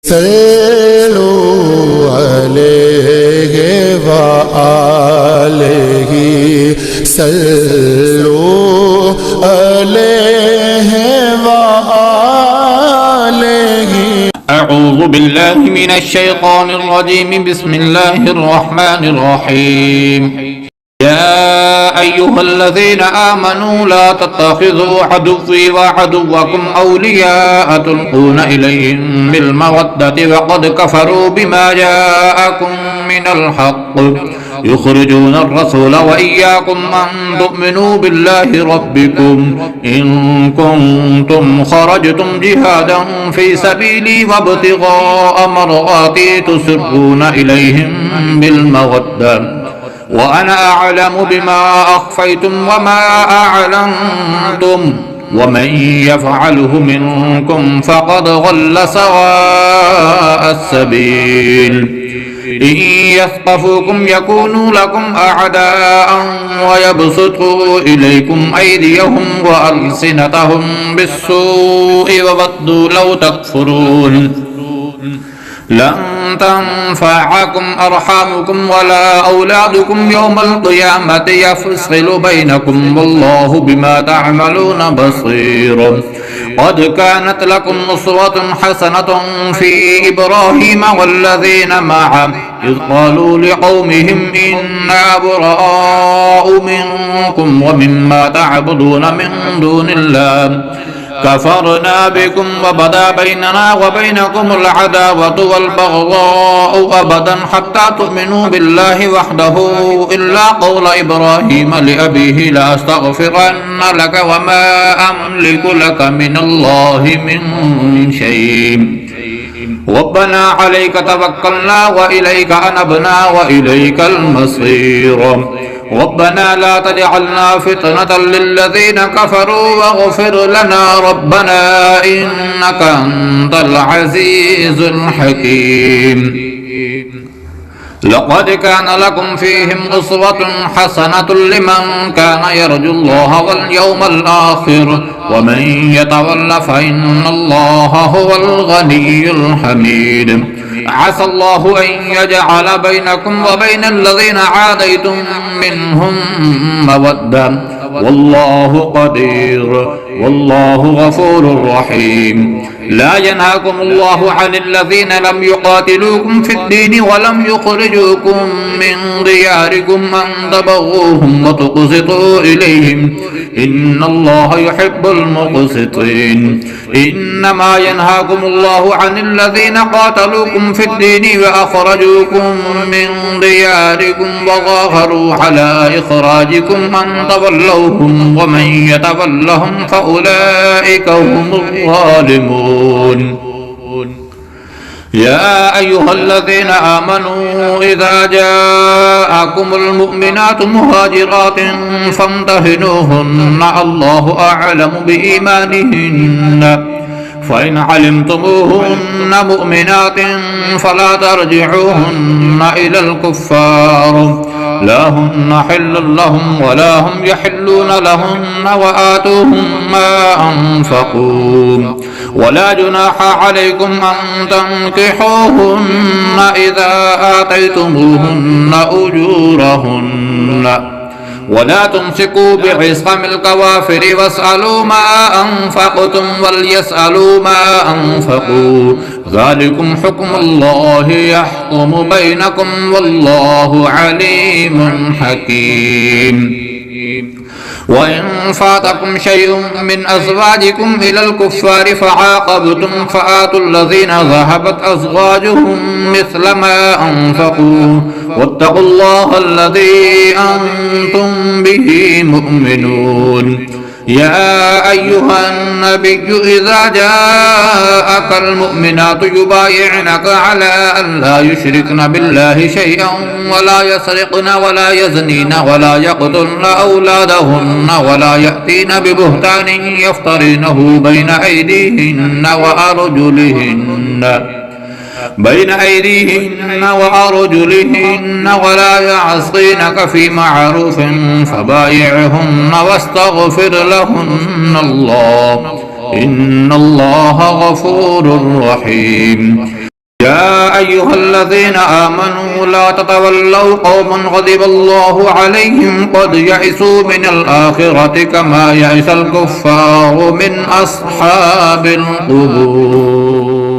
صلوا عليه وآله صلوا عليه وآله. أعوذ بالله من الشيطان الرجيم. بسم الله الرحمن الرحيم. يا أيها الذين آمنوا لا تتخذوا عدوي وعدوكم أولياء تلقون إليهم بالمودة وقد كفروا بما جاءكم من الحق يخرجون الرسول وإياكم أن تؤمنوا بالله ربكم إن كنتم خرجتم جهادا في سبيلي وابتغاء مرضاتي تسرون إليهم بالمودة وأنا أعلم بما أخفيتم وما أعلنتم ومن يفعله منكم فقد ضل سواء السبيل. إن يثقفوكم يكونوا لكم أعداء ويبسطوا إليكم أيديهم وألسنتهم بالسوء وودوا لو تكفرون. لن تنفعكم أرحامكم ولا أولادكم يوم القيامة يفصل بينكم والله بما تعملون بصير. قد كانت لكم أسوة حسنة في إبراهيم والذين معه إذ قالوا لقومهم إنا براء منكم ومما تعبدون من دون الله كفرنا بكم وبدا بيننا وبينكم العداوة والبغضاء أبدا حتى تؤمنوا بالله وحده إلا قول إبراهيم لأبيه لأستغفرن لك وما أملك لك من الله من شيء ربنا عليك توكلنا وإليك أنبنا وإليك المصير. ربنا لا تجعلنا فتنة للذين كفروا واغفر لنا ربنا إنك أنت العزيز الحكيم. لقد كان لكم فيهم أسوة حسنة لمن كان يرجو الله واليوم الآخر ومن يتول فإن الله هو الغني الحميد. عسى الله أن يجعل بينكم وبين الذين عاديتم منهم مودة والله قدير والله غفور رحيم. لا ينهاكم الله عن الذين لم يقاتلوكم في الدين ولم يخرجوكم من دياركم أن تبغوهم وتقسطوا إليهم إن الله يحب المقسطين. إنما ينهاكم الله عن الذين قاتلوكم في الدين وأخرجوكم من دياركم وظاهروا على إخراجكم أن تولوهم ومن يتولهم فأولئك هم الظالمون. يا أيها الذين آمنوا إذا جاءكم المؤمنات مهاجرات فامتحنوهن الله أعلم بإيمانهن فإن علمتموهن مؤمنات فلا ترجعوهن إلى الكفار لا هن حل لهم ولا هم يحلون لهن وآتوهم ما أنفقوا ولا جناح عليكم أن تنكحوهن إذا آتيتموهن أجورهن ولا تمسكوا بعصم الكوافر واسألوا ما أنفقتم وليسألوا ما أنفقوا ذلكم حكم الله يحكم بينكم والله عليم حكيم. وإن فاتكم شيء من أزواجكم إلى الكفار فعاقبتم فآتوا الذين ذهبت أزواجهم مثل ما أنفقوا واتقوا الله الذي أنتم به مؤمنون. يا أيها النبي إذا جاءك المؤمنات يبايعنك على أن لا يشركن بالله شيئا ولا يسرقن ولا يزنين ولا يقتلن أولادهن ولا يأتين ببهتان يفترينه بين أيديهن وأرجلهن ولا يعصينك في معروف فبايعهن واستغفر لهن الله إن الله غفور رحيم. أيها الذين آمنوا لا تتولوا قوم غضب الله عليهم قد يئسوا من الآخرة كما يئس الكفار من أصحاب القبور.